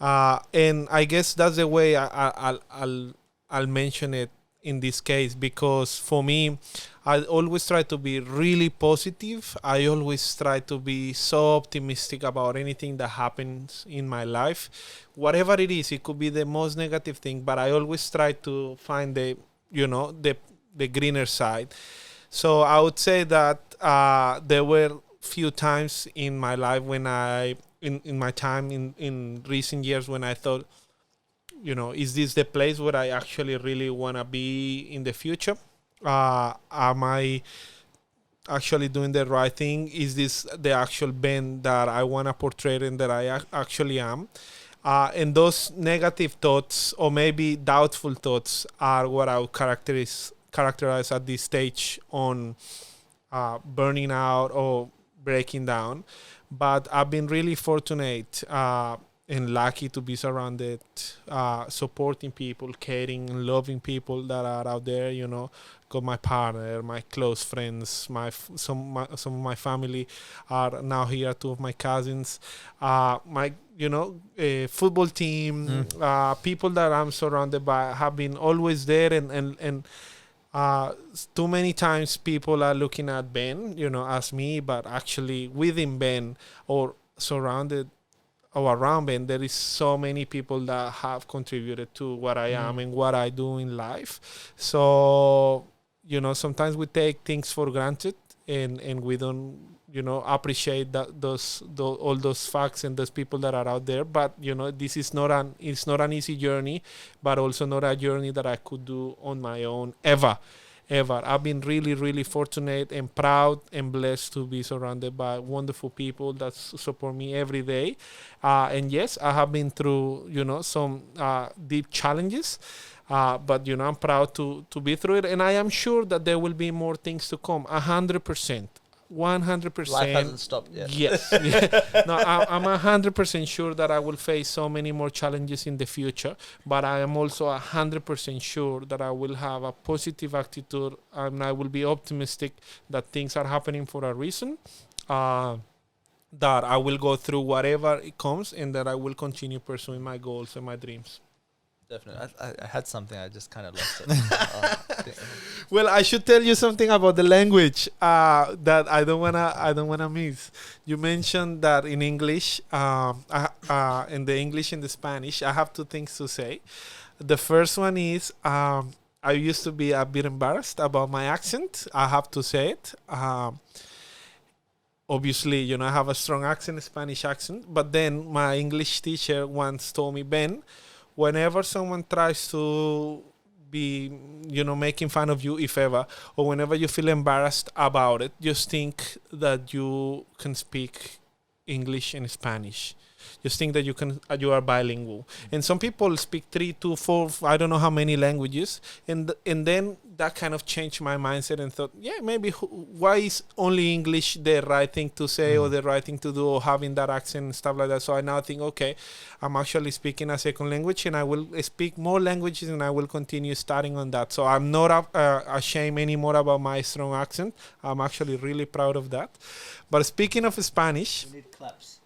And I guess that's the way I'll mention it in this case, because for me, I always try to be really positive. I always try to be so optimistic about anything that happens in my life, whatever it is. It could be the most negative thing, but I always try to find the greener side. So I would say that there were few times in my life when in my time in recent years when I thought, is this the place where I actually really want to be in the future? Am I actually doing the right thing? Is this the actual Ben that I want to portray and that I actually am? And those negative thoughts, or maybe doubtful thoughts, are what I would characterize at this stage on burning out or breaking down. But I've been really fortunate and lucky to be surrounded, supporting people, caring and loving people that are out there. Got my partner, my close friends, some of my family are now here. Two of my cousins, my football team, people that I'm surrounded by have been always there, and too many times people are looking at Ben, as me, but actually within Ben or surrounded or around Ben, there is so many people that have contributed to what I am and what I do in life. So, sometimes we take things for granted and we don't, appreciate all those facts and those people that are out there. But, this is it's not an easy journey, but also not a journey that I could do on my own ever. I've been really, really fortunate and proud and blessed to be surrounded by wonderful people that support me every day. And yes, I have been through, some deep challenges. But, I'm proud to be through it. And I am sure that there will be more things to come. 100%. 100%. Life hasn't stopped yet. Yes. No, I'm 100% sure that I will face so many more challenges in the future, but I am also 100% sure that I will have a positive attitude and I will be optimistic that things are happening for a reason, that I will go through whatever it comes, and that I will continue pursuing my goals and my dreams. Definitely. I had something. I just kind of lost it. Well, I should tell you something about the language that I don't wanna miss. You mentioned that in English, in the English and the Spanish, I have two things to say. The first one is I used to be a bit embarrassed about my accent. I have to say it. Obviously, I have a strong accent, a Spanish accent. But then my English teacher once told me, Ben, whenever someone tries to be, making fun of you, if ever, or whenever you feel embarrassed about it, just think that you can speak English and Spanish. Just think that you are bilingual. And some people speak 3 to 4, I don't know how many languages. And then that kind of changed my mindset and thought, maybe why is only English the right thing to say or the right thing to do, or having that accent and stuff like that. So I now think, okay, I'm actually speaking a second language, and I will speak more languages, and I will continue studying on that. So I'm not ashamed anymore about my strong accent. I'm actually really proud of that. But speaking of Spanish... We need claps.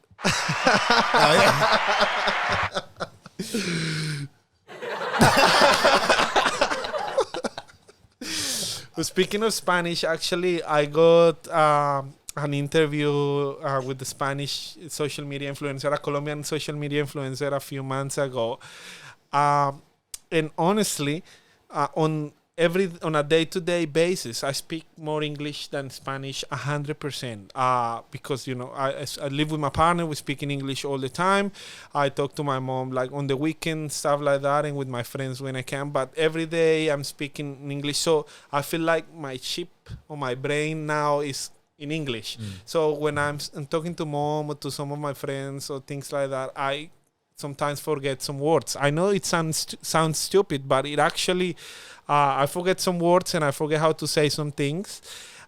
Speaking of Spanish, actually, I got an interview with the Spanish social media influencer, a Colombian social media influencer, a few months ago. And honestly, on a day-to-day basis, I speak more English than Spanish 100%. Because I live with my partner, we speak in English all the time. I talk to my mom like on the weekend, stuff like that, and with my friends when I can. But every day I'm speaking in English, so I feel like my chip or my brain now is in English. So when I'm talking to mom or to some of my friends or things like that, I sometimes forget some words. I know it sounds stupid, but it actually, I forget some words and I forget how to say some things.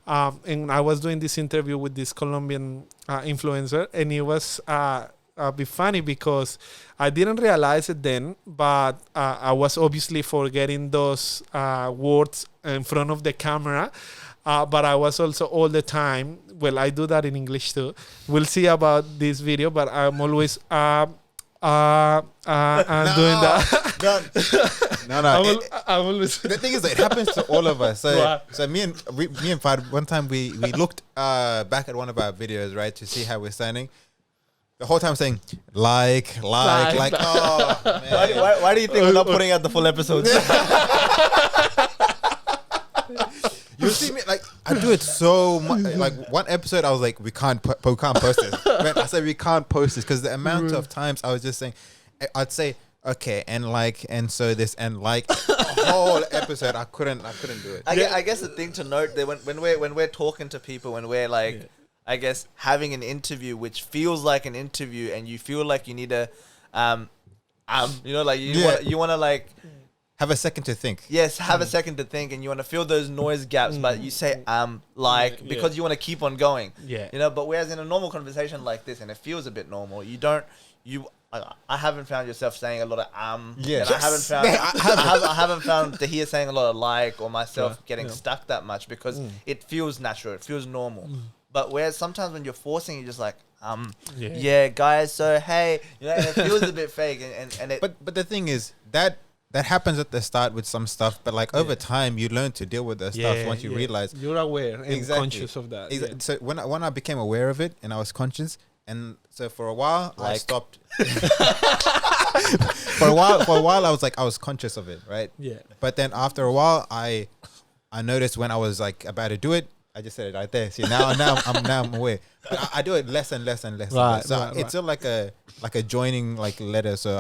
And I was doing this interview with this Colombian influencer, and it was a bit funny because I didn't realize it then, but I was obviously forgetting those words in front of the camera. But I was also all the time, well, I do that in English too. We'll see about this video, but I'm always I'm doing that. No. I'm always. The thing is, it happens to all of us. So me and Fad, one time we looked back at one of our videos, right, to see how we're sounding. The whole time saying like. Oh man. Why do you think we're not putting out the full episodes? You see me, like, I do it so much. Like, one episode, I was like, we can't post this. Man, I said, we can't post this because the amount of times I was just saying, I'd say, okay, and so this, and like, a whole episode, I couldn't do it. I guess the thing to note that when we're talking to people, when we're like, I guess, having an interview, which feels like an interview, and you feel like you need to, you know, like, you want to, like, have a second to think. Yes, have a second to think, and you want to fill those noise gaps, but you say because you want to keep on going. Yeah. You know, but whereas in a normal conversation like this, and it feels a bit normal, I haven't found yourself saying a lot of Yes. and I haven't found Tahir saying a lot of like, or myself getting stuck that much, because it feels natural, it feels normal. But whereas sometimes when you're forcing, you're just like, guys, so hey, you know, and it feels a bit fake, and it. But the thing is that happens at the start with some stuff, but like over time you learn to deal with the stuff once you realize you're aware and conscious of that. So when I became aware of it and I was conscious, and so for a while I stopped. For a while I was like, I was conscious of it, right? Yeah. But then after a while I noticed when I was like about to do it, I just said it right there. See, now I'm aware. But I do it less and less and less. Right, so it's still like a joining like letter. So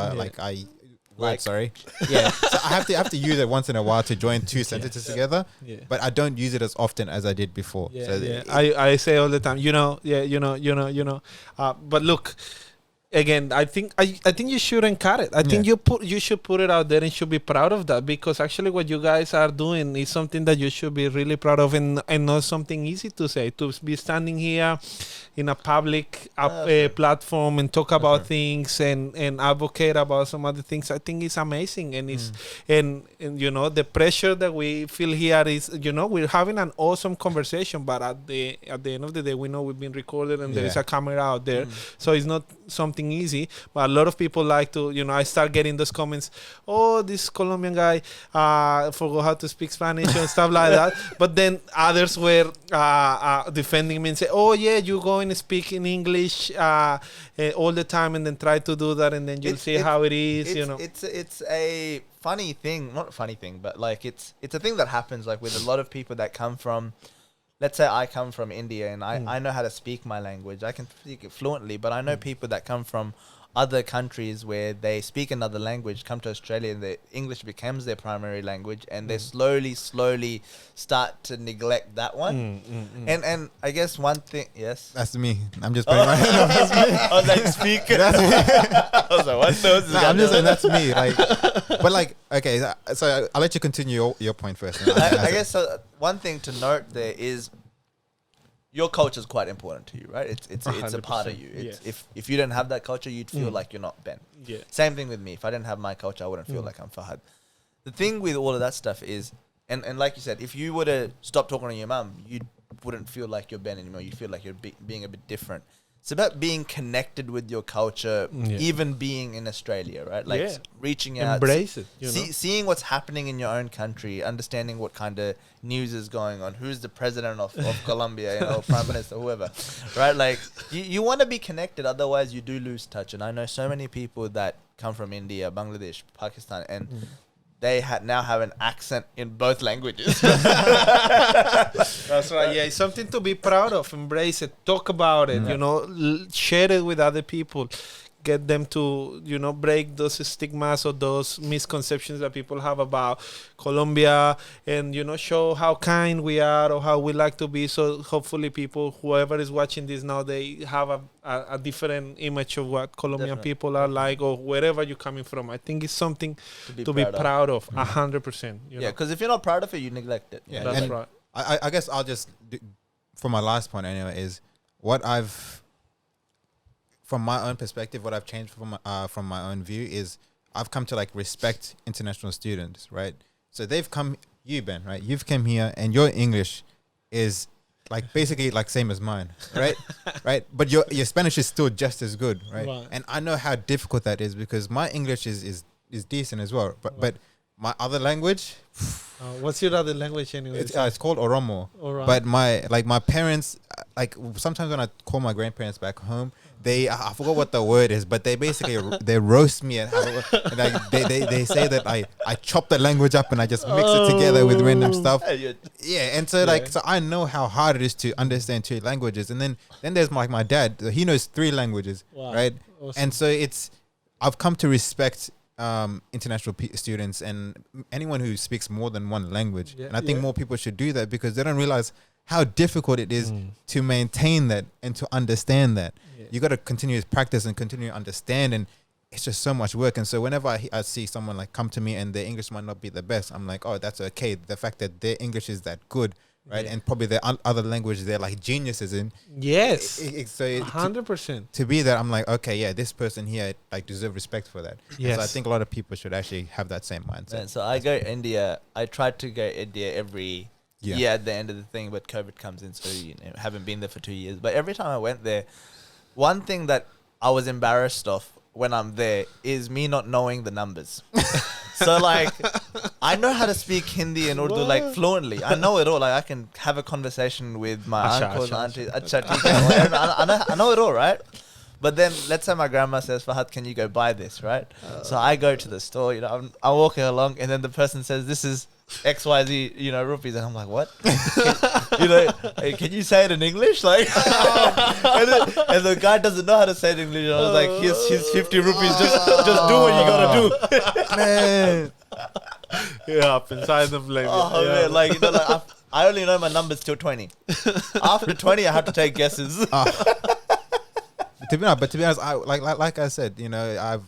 sorry. Yeah. So I have to use it once in a while to join two sentences together. Yeah. But I don't use it as often as I did before. Yeah. So I say all the time, but look, again, I think you shouldn't cut it. I think you should put it out there and should be proud of that, because actually what you guys are doing is something that you should be really proud of, and not something easy to say. To be standing here in a public platform and talk about things and advocate about some other things, I think it's amazing. And it's and you know, the pressure that we feel here is, you know, we're having an awesome conversation, but at the end of the day, we know we've been recorded and there is a camera out there, so it's not something easy. But a lot of people like to, you know, I start getting those comments, oh, this Colombian guy forgot how to speak Spanish and stuff like that. But then others were defending me and say, oh yeah, you go and speak in English all the time, and then try to do that, and then you'll see how it is. You know, it's a funny thing, not a funny thing, but like it's a thing that happens like with a lot of people that come from. Let's say I come from India and I know how to speak my language. I can speak it fluently, but I know people that come from other countries where they speak another language, come to Australia and the English becomes their primary language, and they slowly start to neglect that one. And I guess one thing, yes? That's me. I'm just putting my hand up. That's me. I was like, speak. That's me. I was like, what's those? No, I'm just saying that's me. Like, but like, okay, so I'll let you continue your point first. I guess one thing to note there is your culture is quite important to you, right? It's a part of you. If you don't have that culture, you'd feel like you're not Ben. Yeah. Same thing with me. If I didn't have my culture, I wouldn't feel like I'm Fahad. The thing with all of that stuff is, and like you said, if you were to stop talking to your mum, you wouldn't feel like you're Ben anymore. You feel like you're being a bit different. It's about being connected with your culture, even being in Australia, right? Like reaching out, embrace it, seeing what's happening in your own country, understanding what kind of news is going on, who's the president of Colombia, you know, prime minister, whoever, right? Like you want to be connected, otherwise you do lose touch. And I know so many people that come from India, Bangladesh, Pakistan, and they now have an accent in both languages. That's right. Yeah, it's something to be proud of. Embrace it. Talk about it. You know, share it with other people. get them to, break those stigmas or those misconceptions that people have about Colombia, and, show how kind we are or how we like to be. So hopefully people, whoever is watching this now, they have a different image of what Colombian people are like, or wherever you're coming from. I think it's something to be proud of, 100%. Yeah, because if you're not proud of it, you neglect it. Yeah, that's right. I guess I'll just, for my last point anyway, is what from my own perspective, what I've changed from my own view is I've come to like respect international students, right? So they've come, you Ben, right? You've come here and your English is like basically like same as mine, right? Right? But your Spanish is still just as good, right? And I know how difficult that is because my English is decent as well, but my other language. What's your other language anyway? It's called Oromo. But my parents, like sometimes when I call my grandparents back home, I forgot what the word is, but they basically they roast me and like they say that I chop the language up and I just mix it together with random stuff. Yeah, and so so I know how hard it is to understand 2 languages, and then there's my dad. He knows 3 languages, right? Awesome. And so I've come to respect international students and anyone who speaks more than 1 language, and I think more people should do that because they don't realize how difficult it is to maintain that and to understand that. You got to continue to practice and continue to understand, and it's just so much work. And so whenever I see someone like come to me and their English might not be the best, I'm like, oh, that's okay. The fact that their English is that good, right? And probably their other languages they're like geniuses in. Yes. So 100%. To be that, I'm like, okay, yeah, this person here like deserve respect for that. Yes. So I think a lot of people should actually have that same mindset. Man, so I go India. I tried to go India every year at the end of the thing, but COVID comes in, so haven't been there for 2 years. But every time I went there, one thing that I was embarrassed of when I'm there is me not knowing the numbers. So like, I know how to speak Hindi and Urdu like fluently. I know it all. Like I can have a conversation with my uncles, aunties. I know it all, right? But then let's say my grandma says, Fahad, can you go buy this, right? So I go to the store, I'm walking along, and then the person says, this is XYZ, rupees, and I'm like, what? Hey, can you say it in English? Like, and the guy doesn't know how to say it in English. And I was like, here's 50 rupees. Just do what you gotta do. Man. It happens. I don't blame you. Man, like, I only know my numbers till 20. After 20, I have to take guesses. To be honest, like I said, I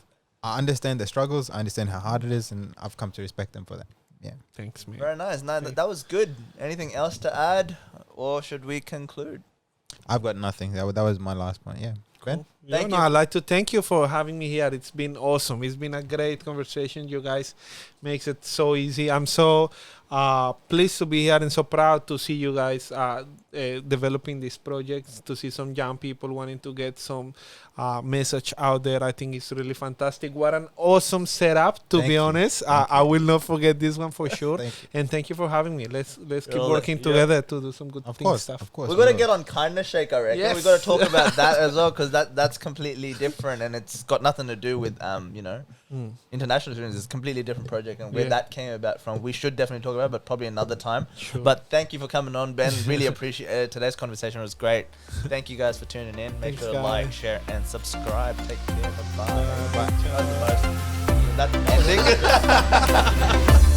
understand the struggles. I understand how hard it is, and I've come to respect them for that. Yeah. Thanks, man. Very nice. No, that was good. Anything else to add, or should we conclude? I've got nothing. That was my last point. Yeah. Ben? Thank you. I'd like to thank you for having me here. It's been awesome. It's been a great conversation. You guys makes it so easy. I'm so pleased to be here and so proud to see you guys developing these projects, to see some young people wanting to get some message out there. I think it's really fantastic. What an awesome setup, to be honest. I will not forget this one for sure. And thank you for having me. Let's keep working together to do some good stuff. Of course. We're going to get on Kindness Shake, I reckon. Yes. We've got to talk about that as well, because that's completely different, and it's got nothing to do with, international students. It's a completely different project, and where that came about from, we should definitely talk about it, but probably another time. Sure. But thank you for coming on, Ben. Really appreciate it. Today's conversation was great. Thank you guys for tuning in. Make sure to like, share, and subscribe. Take care. Bye-bye. Bye. That was the most... That ending.